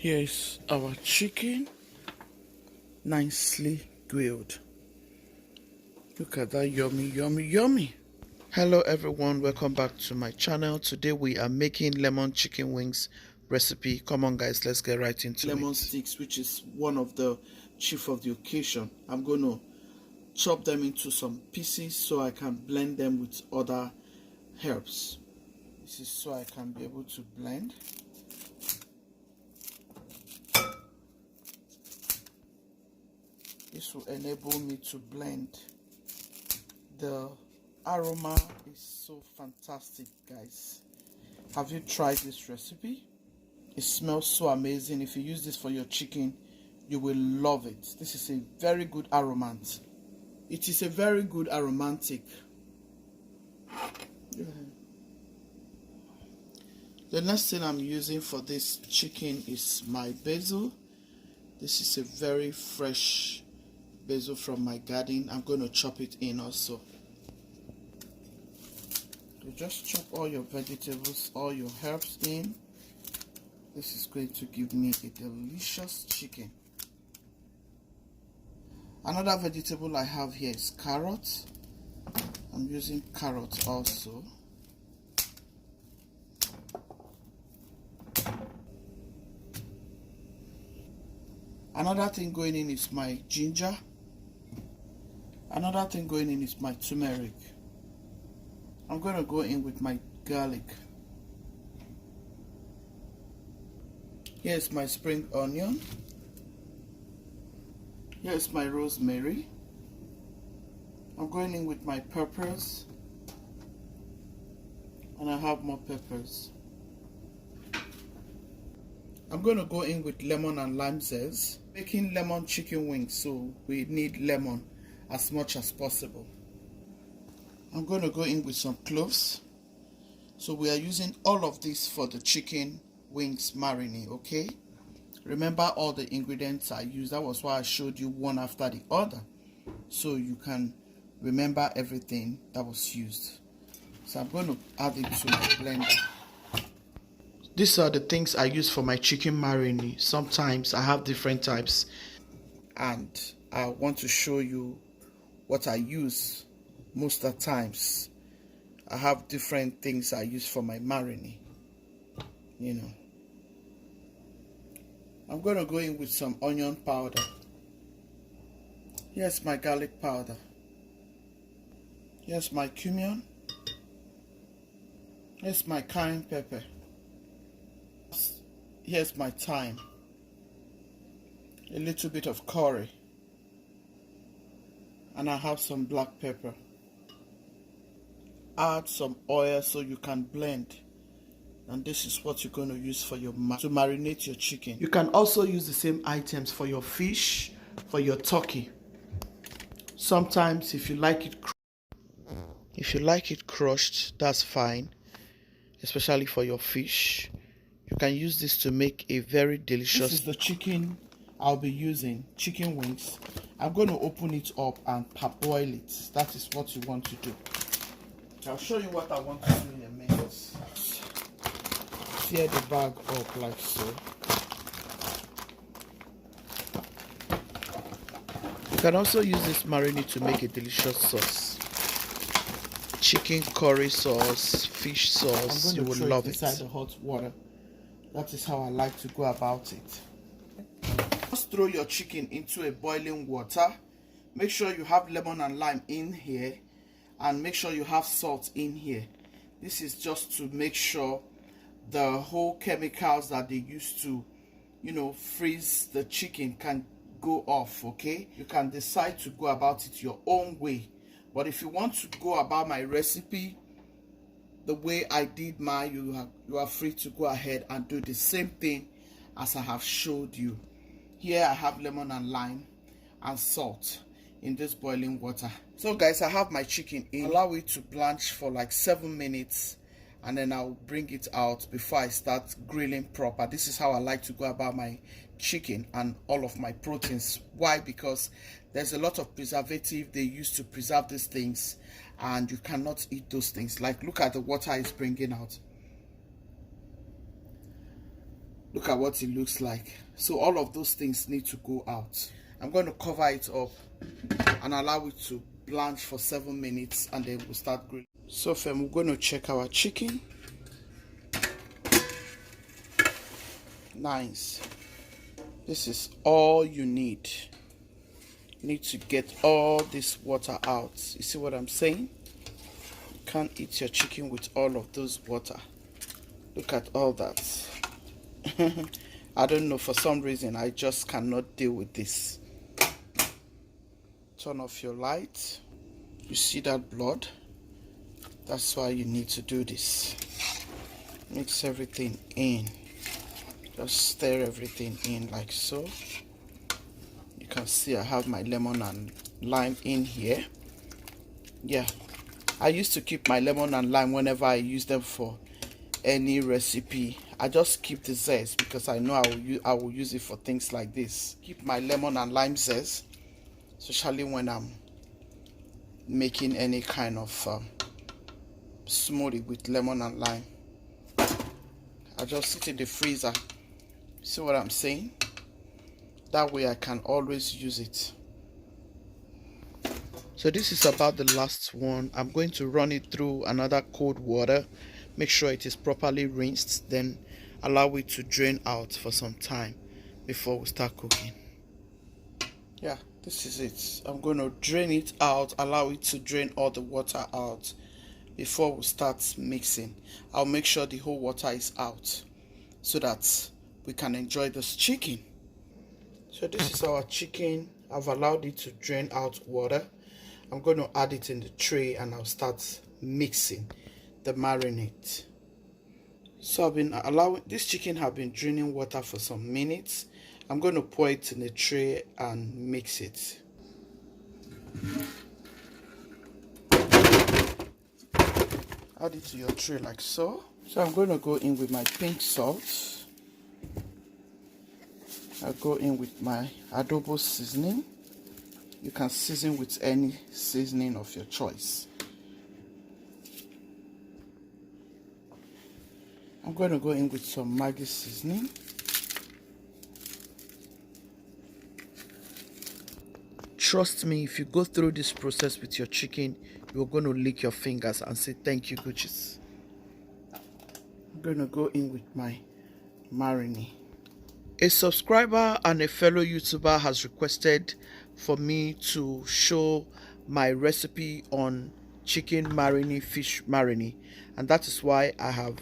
Here is our chicken, nicely grilled. Look at that, yummy, yummy, yummy. Hello everyone, welcome back to my channel. Today we are making lemon chicken wings recipe. Come on guys, let's get right into it. Lemon sticks, which is one of the chief of the occasion. I'm going to chop them into some pieces so I can blend them with other herbs. This is so I can be able to blend. This will enable me to blend. The aroma is so fantastic, guys. Have you tried this recipe? It smells so amazing. If you use this for your chicken, you will love it. This is a very good aromat. It is a very good aromatic. The next thing I'm using for this chicken is my basil. This is a very fresh basil from my garden. I'm going to chop it in also. You just chop all your vegetables, all your herbs in. This is going to give me a delicious chicken. Another vegetable I have here is carrot. I'm using carrot also. Another thing going in is my ginger. Another thing going in is my turmeric. I'm going to go in with my garlic. Here's my spring onion. Here's my rosemary. I'm going in with my peppers. And I have more peppers. I'm going to go in with lemon and lime zest. Making lemon chicken wings, so we need lemon as much as possible. I'm going to go in with some cloves. So we are using all of this for the chicken wings marinade, okay? Remember all the ingredients I used. That was why I showed you one after the other, so you can remember everything that was used. So I'm going to add it to my blender. These are the things I use for my chicken marinade. Sometimes I have different types, and I want to show you what I use most of the times. I have different things I use for my marinade, you know. I'm going to go in with some onion powder. Here's my garlic powder. Here's my cumin. Here's my cayenne pepper. Here's my thyme. A little bit of curry. And I have some black pepper. Add some oil so you can blend. And this is what you're going to use for your to marinate your chicken. You can also use the same items for your fish, for your turkey. Sometimes if you like it crushed, that's fine. Especially for your fish. You can use this to make a very delicious. This is the chicken I'll be using, chicken wings. I'm going to open it up and parboil it. That is what you want to do. I'll show you what I want to do in a minute. Tear the bag up like so. You can also use this marinade to make a delicious sauce. Chicken curry sauce, fish sauce, you will love it. Inside the hot water. That is how I like to go about it. Just throw your chicken into a boiling water. Make sure you have lemon and lime in here, and make sure you have salt in here. This is just to make sure the whole chemicals that they use to, you know, freeze the chicken can go off, okay? You can decide to go about it your own way. But if you want to go about my recipe the way I did mine, you are free to go ahead and do the same thing as I have showed you. Here I have lemon and lime and salt in this boiling water. So guys, I have my chicken in. Allow it to blanch for like 7 minutes, and then I'll bring it out before I start grilling proper. This is how I like to go about my chicken and all of my proteins. Why? Because there's a lot of preservative they use to preserve these things, and you cannot eat those things. Like, look at the water it's bringing out. Look at what it looks like. So all of those things need to go out. I'm going to cover it up and allow it to blanch for 7 minutes, and then we'll start grilling. So fam, we're going to check our chicken. Nice. This is all you need. You need to get all this water out. You see what I'm saying? You can't eat your chicken with all of those water. Look at all that. I don't know, for some reason I just cannot deal with this. Turn off your light. You see that blood? That's why you need to do this. Mix everything in. Just stir everything in like so. You can see I have my lemon and lime in here. Yeah, I used to keep my lemon and lime whenever I use them for any recipe. I just keep the zest because I know I will use it for things like this. Keep my lemon and lime zest, especially when I'm making any kind of smoothie with lemon and lime. I just sit in the freezer. See what I'm saying? That way I can always use it. So this is about the last one. I'm going to run it through another cold water. Make sure it is properly rinsed, then allow it to drain out for some time before we start cooking. Yeah, this is it. I'm going to drain it out, allow it to drain all the water out before we start mixing. I'll make sure the whole water is out so that we can enjoy this chicken. So this is our chicken. I've allowed it to drain out water. I'm going to add it in the tray and I'll start mixing the marinade. So I've been allowing this chicken have been draining water for some minutes. I'm going to pour it in the tray and mix it. Add it to your tray like so. So I'm going to go in with my pink salt. I'll go in with my adobo seasoning. You can season with any seasoning of your choice. I'm going to go in with some Maggi seasoning. Trust me, if you go through this process with your chicken, you're going to lick your fingers and say thank you, Gucci's. I'm going to go in with my marinade. A subscriber and a fellow YouTuber has requested for me to show my recipe on chicken marinade, fish marinade, and that is why I have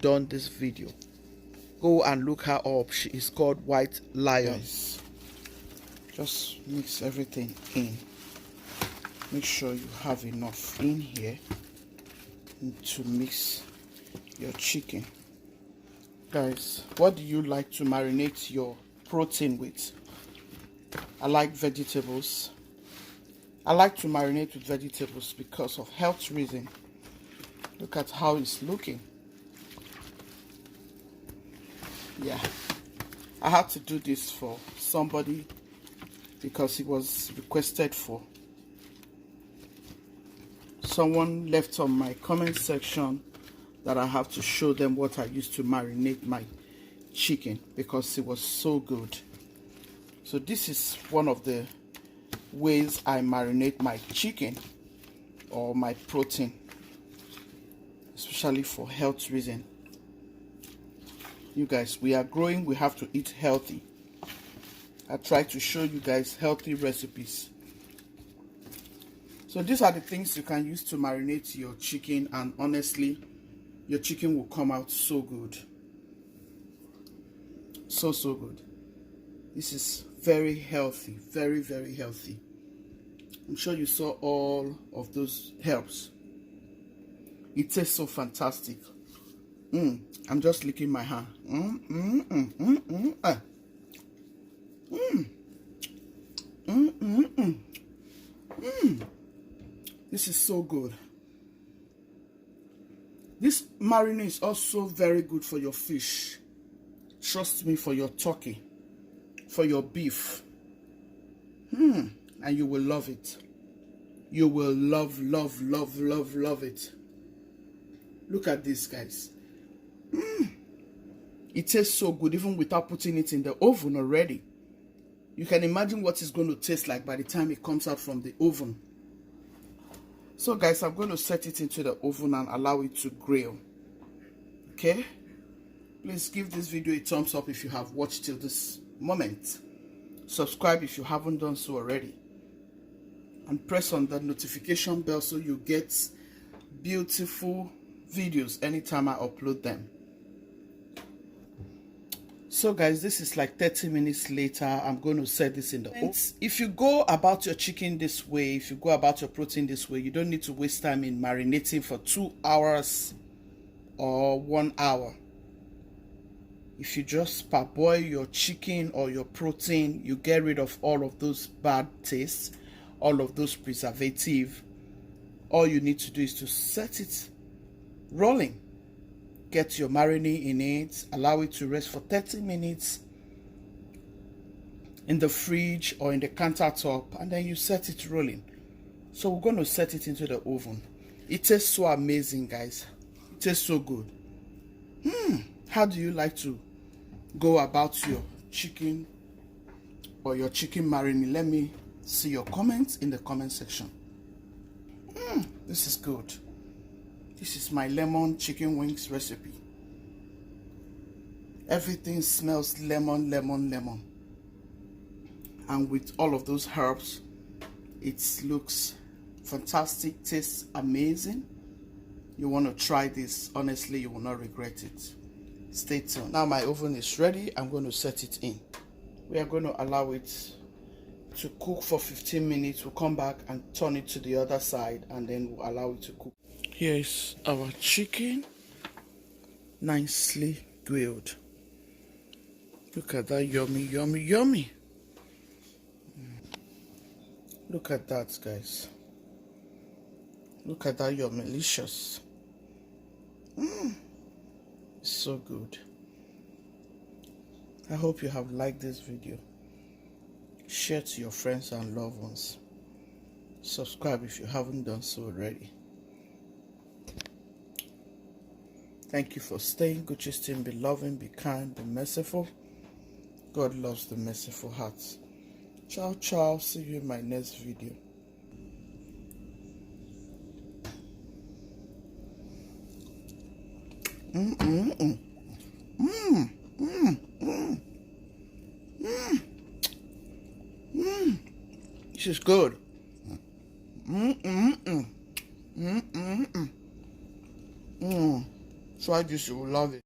done this video. Go and look her up. She is called White Lion. Yes. Just mix everything in. Make sure you have enough in here to mix your chicken. Guys, what do you like to marinate your protein with? I like vegetables. I like to marinate with vegetables because of health reason. Look at how it's looking. Yeah, I had to do this for somebody because it was requested for. Someone left on my comment section that I have to show them what I used to marinate my chicken because it was so good. So this is one of the ways I marinate my chicken or my protein, especially for health reason. You guys, we are growing, we have to eat healthy. I try to show you guys healthy recipes. So these are the things you can use to marinate your chicken, and honestly, your chicken will come out so good. So good. This is very healthy, very healthy. I'm sure you saw all of those herbs. It tastes so fantastic. I'm just licking my hand. This is so good. This marinade is also very good for your fish. Trust me, for your turkey, for your beef. And you will love it. You will love it. Look at this, guys. It tastes so good even without putting it in the oven already. You can imagine what it's going to taste like by the time it comes out from the oven. So guys, I'm going to set it into the oven and allow it to grill. Okay? Please give this video a thumbs up if you have watched till this moment. Subscribe if you haven't done so already. And press on the notification bell so you get beautiful videos anytime I upload them. So guys, this is like 30 minutes later. I'm going to set this in the oven. If you go about your chicken this way, if you go about your protein this way, you don't need to waste time in marinating for 2 hours or 1 hour. If you just parboil your chicken or your protein, you get rid of all of those bad tastes, all of those preservatives. All you need to do is to set it rolling. Get your marinade in it, allow it to rest for 30 minutes in the fridge or in the countertop, and then you set it rolling. So we're going to set it into the oven. It tastes so amazing, guys. It tastes so good. How do you like to go about your chicken or your chicken marinade? Let me see your comments in the comment section. This is good. This is my lemon chicken wings recipe. Everything smells lemon, lemon, lemon. And with all of those herbs, it looks fantastic, tastes amazing. You want to try this. Honestly, you will not regret it. Stay tuned. Now my oven is ready. I'm going to set it in. We are going to allow it to cook for 15 minutes. We'll come back and turn it to the other side, and then we'll allow it to cook. Here is our chicken, nicely grilled. Look at that, yummy, yummy, yummy. Look at that, guys. Look at that, yummy, delicious. It's so good. I hope you have liked this video. Share to your friends and loved ones. Subscribe if you haven't done so already. Thank you for staying. Gucci team, be loving, be kind, be merciful. God loves the merciful hearts. Ciao, ciao. See you in my next video. This is good. Try this, you will love it.